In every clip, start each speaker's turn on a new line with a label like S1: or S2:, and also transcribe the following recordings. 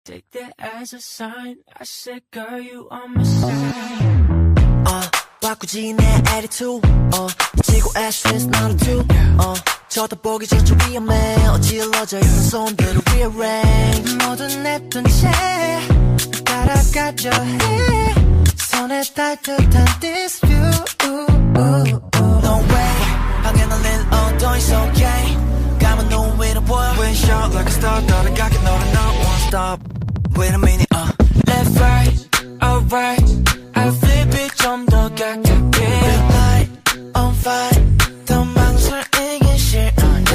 S1: Take that as a sign. I said, girl, you on my side.
S2: 바꾸지 내 attitude. 지구의 stress not a two. 쳐다보기 전혀 위험해. 어질러져 있는 손들을 rearrange. 모든 냅둔 채 따라가려 해. 손에 닿을 듯한 this view. No way. 방에 날릴 엉덩이 it's okay. 감은 눈 위로 보여. Wind shot like a star. 따라가게 너를 not one stop. Wait a minute.
S1: Left, right, alright. I flip it 좀 더 가깝게.
S2: Red light on fire. 더 망설이긴 싫은데.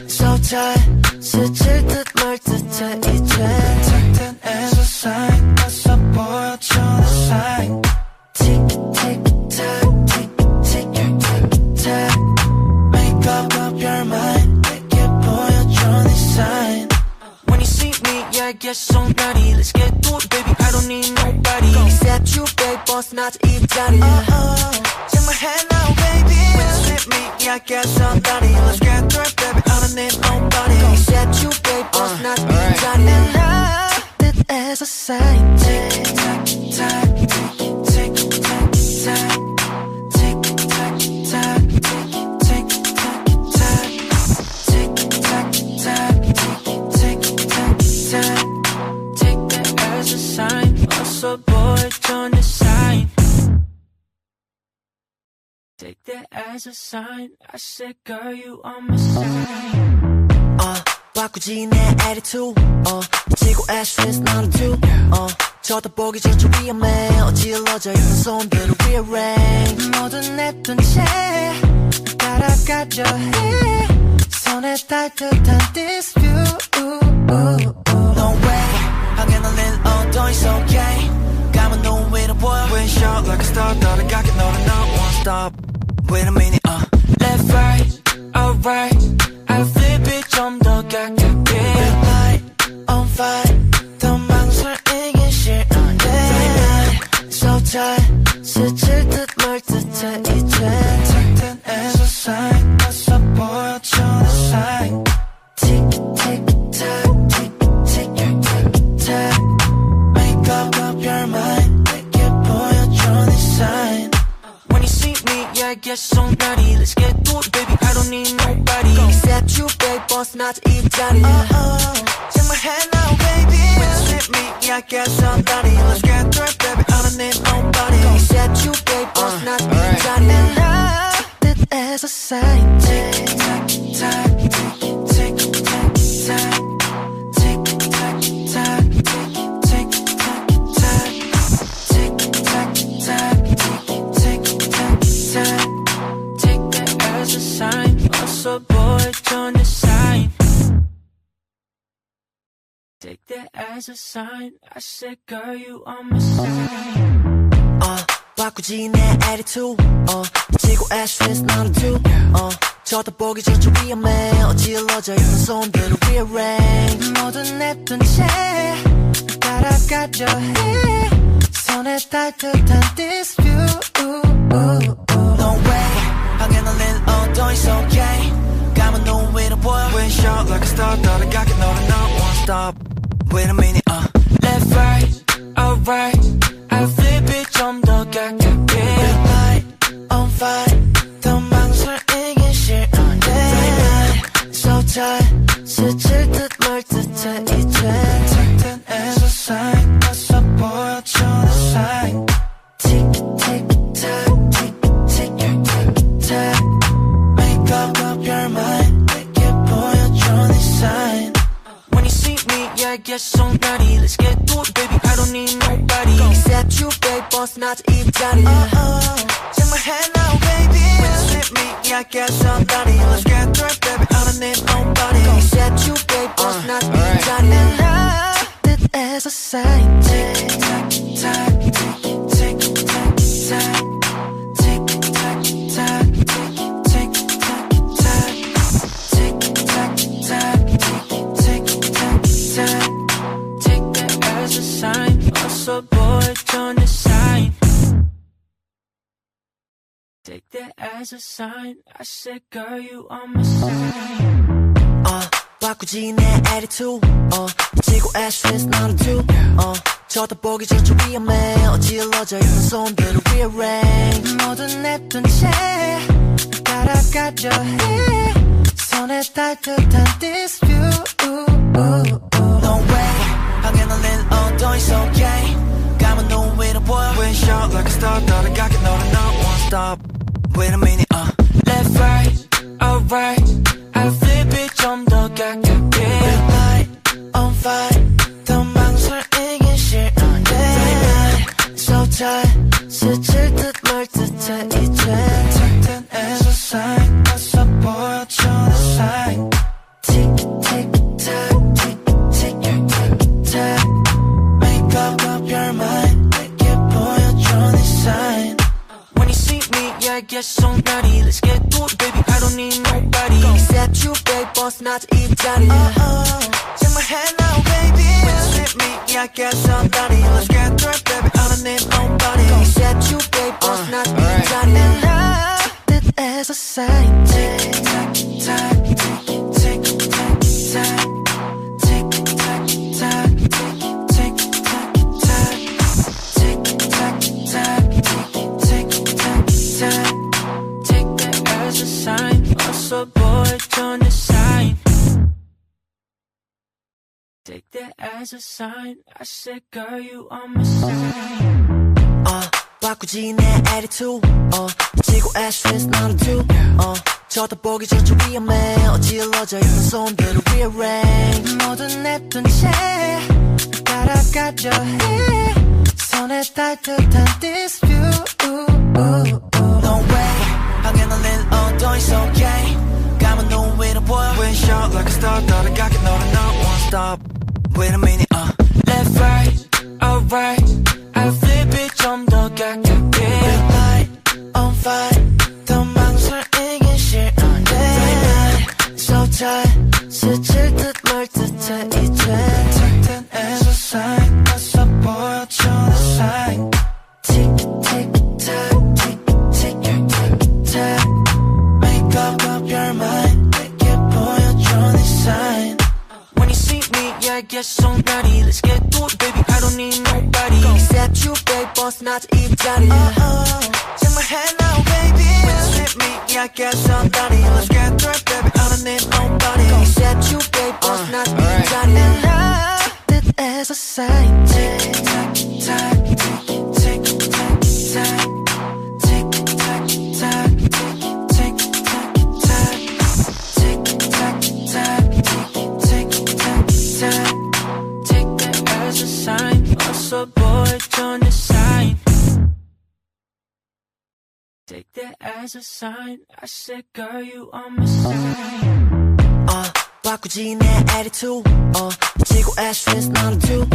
S2: So tight. 스칠 듯 말 듯해 이제.
S1: Take that as a sign. 어서 보여줘 the sign.
S2: Tick tick tock. Tick tick tock. Make up your mind. 내게 보여줘 네 sign.
S1: When you see me, yeah, I get so naughty. Let's get to it, baby. I don't need nobody.
S2: Except you, babe. Boss not 이 자리에. 정말 해 now, baby.
S1: When you see me, yeah, I get so naughty. Let's get to it, baby. I don't need nobody.
S2: Except you, babe. Boss not 이 자리에. Take that as a sign.
S1: Tick tock tock, tick tock tock, tick tock tock, tick tock tock, tick tock tock, tick tock tock. Take that as a sign. Also, boy, join the sign. Take that as a sign. I said, girl, you on my side.
S2: 바꾸지 내 attitude. 지구의 stress not a two. 쳐다보기 전혀 위험해. 어질러져 있는 손들을 rearrange.
S1: 모든 냅둔 채 따라가려 해.
S2: 손에 닿을 듯한 this view.
S1: No way. 방에 날릴 엉덩이 it's okay. 감은 눈 위로 보여.
S2: Wind shot like a star. 따라가게 너를 not one stop. Wait a minute.
S1: Left, right, alright. I flip it 좀 더 가깝게.
S2: Red light on fire. 더 망설이긴 싫은데. So tight. 스칠 듯 말 듯해 이제.
S1: Take that as a sign. 어서 보여줘 the sign.
S2: Tick tick tock. Tick tick tock. Make up your mind. 내게 보여줘 네 sign.
S1: When you see me, yeah, I get so naughty. Let's get to it, baby. I don't need nobody.
S2: Except you, babe. Boss not 이 자리에.
S1: 정말 해 now, baby. When you see me, yeah, I get so naughty. Let's get to it, baby. I don't need nobody.
S2: Except you, babe. Boss not 이 자리에. Take that as a sign.
S1: Tick tock tock, tick tock tock, tick tock tock, tick tock tock, tick tock tock, tick tock tock. Take that as a sign. Also, boy, join the sign. Take that as a sign. I said, girl, you on my side.
S2: 바꾸지 내 attitude. 지구의 stress not a two. 쳐다보기 전혀 위험해. 어질러져 있는 손들을 rearrange.
S1: 모든 냅둔 채 따라가려 해. 손에 닿을 듯한 this view.
S2: No way. 방에 날릴 엉덩이 it's okay. 감은 눈 위로 보여. Wind shot like a star. 따라가게 너를 not one stop. Wait a minute.
S1: Left, right, alright. I flip it 좀 더 가깝게.
S2: Red light on fire. 더 망설이긴 싫은데. So tight. 스칠 듯 말 듯해 이제.
S1: Take that as a sign. 어서 보여줘 the sign.
S2: Tick tick tock. Tick tick tock. Make up your mind. 내게 보여줘 네 sign.
S1: When you see me, yeah, I get so naughty. Let's get to it, baby. I don't need nobody.
S2: Except you, babe. Boss not 이 자리에.
S1: 정말 해 now, baby. When you see me, yeah, I get so naughty. Let's get to it, baby. I don't need nobody.
S2: Except you, babe. Boss not 이 자리에. Take that as a sign.
S1: Tick tock tock, tick tock tock, tick tock tock, tick tock tock, tick tock tock, tick tock tock. Take that as a sign. Also, boy, join the sign. Take that as a sign. I said, girl, you on my side.
S2: 바꾸지 내 attitude 지고 ashes not two 쳐다보기 전혀 위험해 어질러져 있는 손들을 rearrange 모든 내 눈치 따라가려 해 손에 닿을 듯한 this view No way 방에 널린 더 it's okay 감은 눈 위로 보여 Wind shot like a star 따라가게 너를 not one stop Wait a minute Left right alright I flip it 좀 더 가깝게 Red light on fire 더 망설이긴 싫은데 So tight 스칠 듯 말 듯해 이제 Take that as a sign 어서 보여줘 the sign Tick tick tock tick tick tock Make up your mind 내게 보여줘 네 sign When you see me yeah I get so naughty Let's get to it baby I don't need nobody Except you babe boss not 이 자리 정말 해 now baby When you see me yeah I get so naughty Let's get to it baby I don't need nobody Except you babe boss not 이 자리 And I did as a sign Tick tock tock tick tick tock tock Tick tock tock tick tock tock Tick tock tock tick tock tock Take that as a sign 어서 보여줘 내 sign Take that as a sign I said girl you on my side 바꾸지 내 attitude 지고 ashes not two 쳐다보기 전혀 위험해 어질러져 있는 손들을 rearrange 모든 내 눈치 따라가려 해 손에 닿을 듯한 this view No way 방에 널린 더 it's okay 감은 눈 위로 보여 Wind shot like a star 따라가게 너를 not one stop Wait a minute Left right alright I flip it 좀 더 가깝게 Red light on fire 더 망설이긴 싫은데 So tight 스칠 듯 말 듯해 이제 Take that as a sign 어서 보여줘 the sign Tick tick tock tick tick tock Make up your mind 내게 보여줘 네 sign When you see me yeah I get so naughty Let's get to it baby I don't need nobody Except you babe boss not 이 자리 정말 해 now baby When you see me yeah I get so naughty Let's get to it baby I don't need nobody Except you babe boss not 이 자리 And I did as a sign Tick tock tock tick tock tock Tick tock tock tick tock tock Tick tock tock tick tock tock Take that as a sign 어서 보여줘 내 sign Take that as a sign I said girl you on my side 바꾸지 내 attitude 지고 ashes not two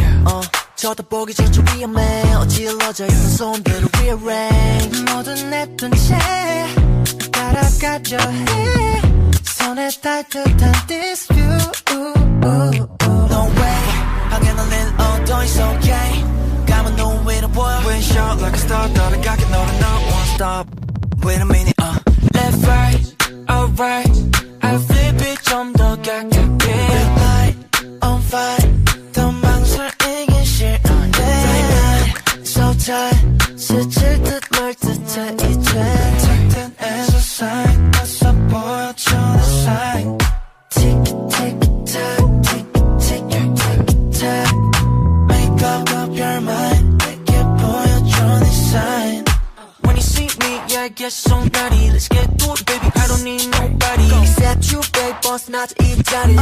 S2: 쳐다보기 전혀 위험해 어질러져 있는 손들을 rearrange 모든 내 눈치 따라가려 해 손에 닿을 듯한 this view No way 방에 널린 더 it's okay 감은 눈 위로 보여 Wind shot like a star 따라가게 너를 not one stop Wait a minute Left right alright I flip it 좀 더 가깝게 Red light on fire 더 망설이긴 싫은데 So tight 스칠 듯 말 듯해 이제 Take that as a sign 어서 보여줘 the sign Tick tick tock tick tick tock Make up your mind 내게 보여줘 네 sign When you see me yeah I get so naughty Let's get to it baby I don't need nobody Except you babe boss not 이 자리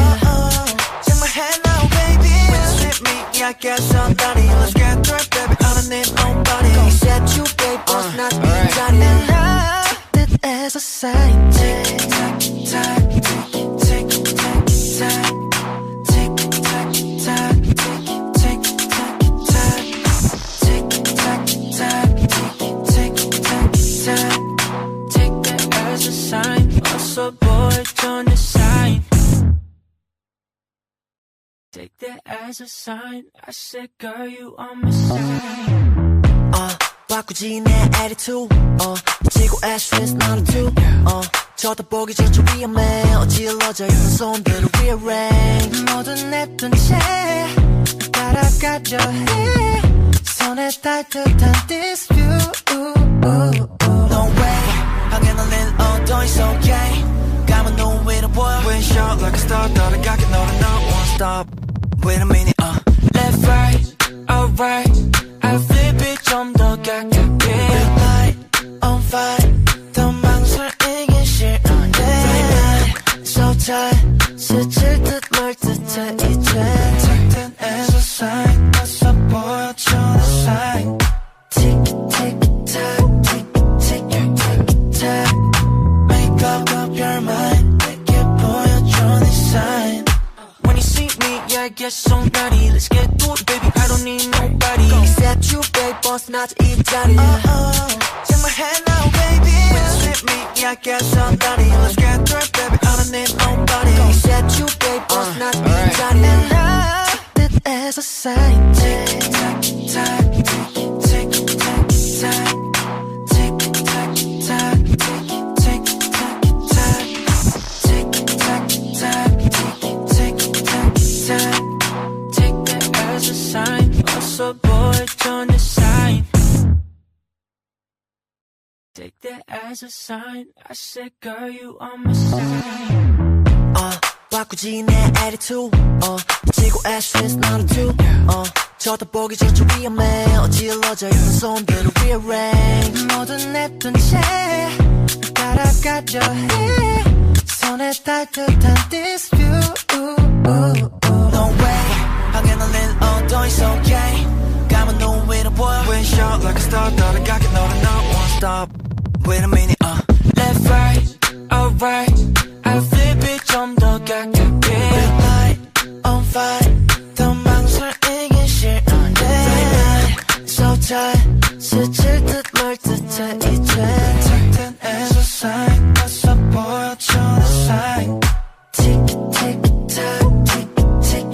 S2: 정말 해 now baby When you see me yeah I get so naughty Let's get to it baby I don't need nobody Except you babe boss not 이 자리 And I did as a sign Tick tock tock tick tock tock Tick tock tock tick tock tock Tick tock tock tick tock tock Take that as a sign 어서 보여줘 내 sign Take that as a sign I said girl you on my side 바꾸지 내 attitude 지고 ashes not two 쳐다보기 전혀 위험해 어질러져 있는 손들을 rearrange 모든 내 둔채 따라가려 해 손에 따뜻한 this view No way 방에 날릴 엉덩이 it's okay 감은 눈 위로 보여 We shot like a star 따라가게 너를 너 won't stop Wait a minute Left right alright I flip it 좀 더 가깝게 Red light on fire 더 망설이긴 싫은데 So tight 스칠 듯 말 듯해 이제 Take that as a sign 어서 보여줘 내 sign Tick tick tock tick tick tick tock Make up your mind 내게 보여줘 내 sign When you see me yeah I get so naughty Let's get to it baby I don't need nobody Except you babe boss not 이 자리 Take my hand now baby When you sweep me yeah I get so naughty Let's get to it baby I don't need nobody Except you babe boss not 이 자리 And I took it as a sign Tick tock tock tick tock tock Tick tock tock tick tock tock Tick tock tock tick tock tock Take that as a sign 어서 보여줘 내 sign Take that as a sign I said girl you on my side 바꾸지 내 attitude 지고 ashes 나는 too 쳐다보기 전혀 위험해 어질러져 있는 손들을 rearrange 모든 내 둔채 따라가려 해 손에 따뜻한 this view No way 방에 날릴 엉덩이 it's okay 감은 눈 위로 보여 We shot like a star 따라가게 너를 너 won't stop Wait a minute Left right alright I flip it 좀 더 가깝게 Red light on fire 더 망설이긴 싫은데 So tight 스칠 듯 말 듯해 이제 Take that as a sign 어서 보여줘 내 sign Tick tick tock tick tick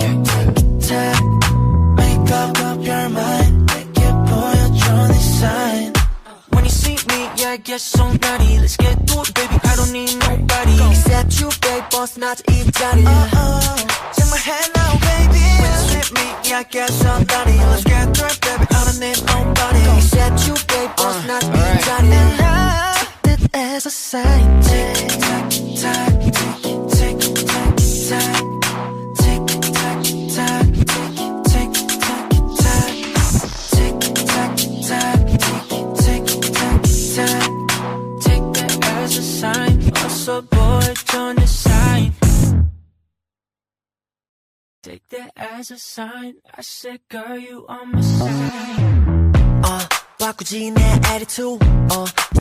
S2: tock Make up your mind 내게 보여줘 내 sign When you see me yeah I get so naughty Let's get to it baby I don't need nobody Except you babe boss not 이 자리 Take my hand now baby When you sweep me yeah I get so naughty Let's get to it baby I don't need nobody Except you babe boss not 이 자리 And I took it as a sign Tick tock tock tick tock tock Tick tock tock tick tock tock Tick tock tock tick tock tock Take that as a sign 어서 보여줘 내 sign Take that as a sign I said girl you on my side 바꾸지 내 attitude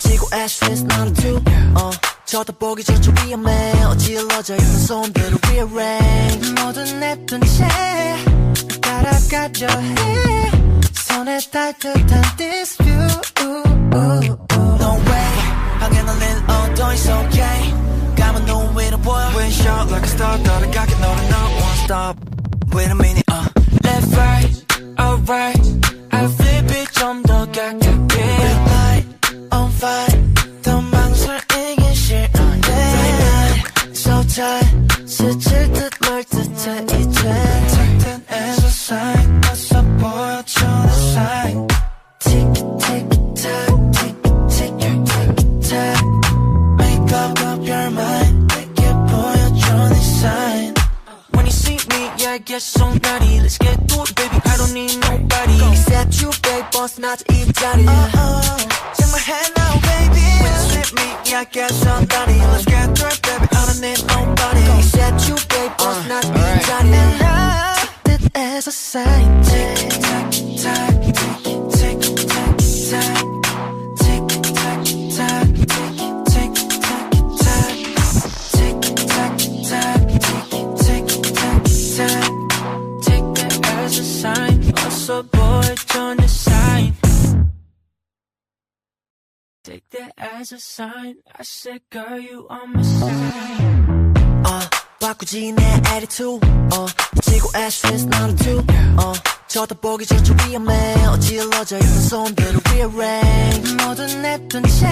S2: 지고 ashes 나는 too 쳐다보기 전혀 위험해 어질러져 있는 손들을 rearrange 모든 내 둔채 따라가려 해 손에 따뜻한 this view No way 방에 날릴 엉덩이 it's okay 감은 눈 위로 보여 We shot like a star 따라가게 너를 너 won't stop Wait a minute Left right alright I flip it 좀 더 가깝게 Red light on fire 더 망설이긴 싫은데 So tight 스칠 듯 말 듯해 이제 Take that as a sign 어서 보여줘 내 sign Tick tick tock tick tick tock Make up your mind 내게 보여줘 내 sign When you see me yeah I get so naughty Let's get to it baby I don't need nobody Except you babe boss not 이 자리 Take my hand now baby When you sweep me yeah I get so naughty Let's get to it baby I don't need nobody Except you babe boss not 이 자리 And I took it as a sign Tick tock tock tick tock tock Tick tock tock tick tock tock Tick tock tock tick tock tock Take that as a sign 어서 보여줘 내 sign Take that as a sign I said girl you on my side 바꾸지 내 attitude 지고 ashes 나는 too 쳐다보기 전혀 위험해 어질러져 있는 손들을 rearrange 모든 내 둔채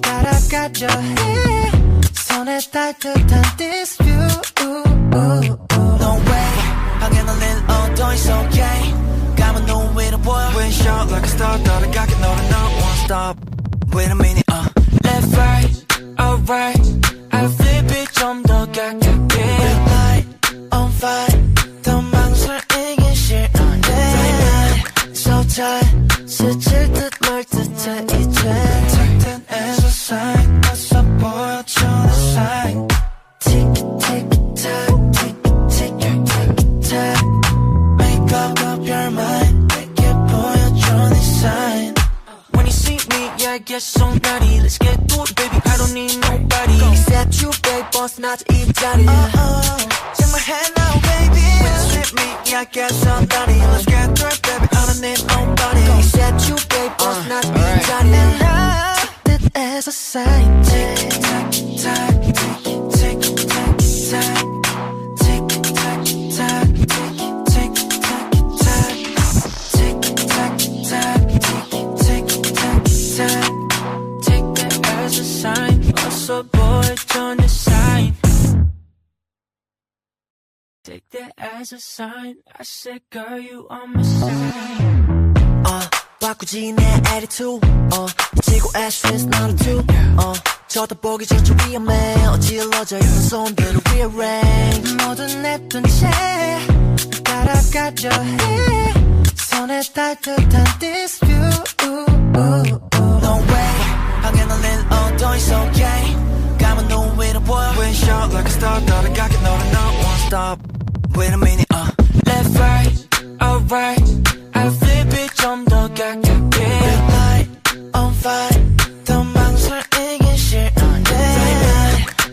S2: 따라 따라가려 해 손에 닿을 듯한 this view No way 방향 올릴 더 it's okay 감은 눈 위로 보여 We shot like a star 따라가게 너를 not one stop Wait a minute Left right alright I flip it 좀 더 가깝게 Red light on fire 더 망설이긴 싫은데 So tight 스칠 듯 말 듯해 이제 Take that as a sign 어서 보여줘 내 sign Tick tick tock tick tick tock Make up your mind 내게 보여줘 내 sign When you see me yeah I get so naughty Let's get to it baby I don't need nobody Except you babe boss 나지 이 자리에 정말 해 now baby When you see me yeah I get so naughty Let's get to it baby I don't need nobody Except you babe boss 나지 이 자리에 Take that as a sign Tick tock tock tick tock tock Tick tock tock tick tock tock Tick tock tock tick tock tock Take that as a sign 어서 보여줘 내 sign Take that as a sign I said girl you on my side 바꾸지 내 attitude 지구의 stress 너는 too 쳐다보기 전혀 위험해 어질러져 있는 손들을 rearrange 모든 냅둔 채 따라가려 해 손에 닿을 듯한 this view No way 방향 올릴 더 it's okay 감은 눈 위로 보여 We shot like a star 따라가게 너를 not one stop Wait a minute Left right alright I flip it 좀 더 가깝게 Red light on fire 더 망설이긴 싫은데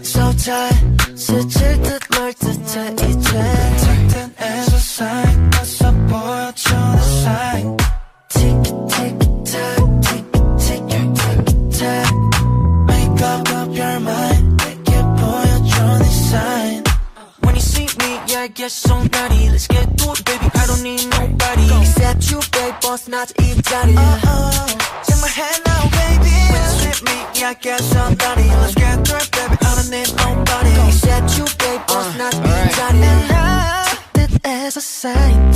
S2: So tight 스칠 듯 말 듯해 이제 Take that as a sign 어서 보여줘 내 sign Tick tick tock tick tick tock Make up your mind 내게 보여줘 내 sign When you see me yeah I get so naughty Let's get to it baby I don't need nobody Except you babe boss 나지 이 자리에 정말 해 now baby When you see me yeah I get so naughty Let's get to it baby I don't need nobody Except you babe boss 나지 이 자리에 Take that as a sign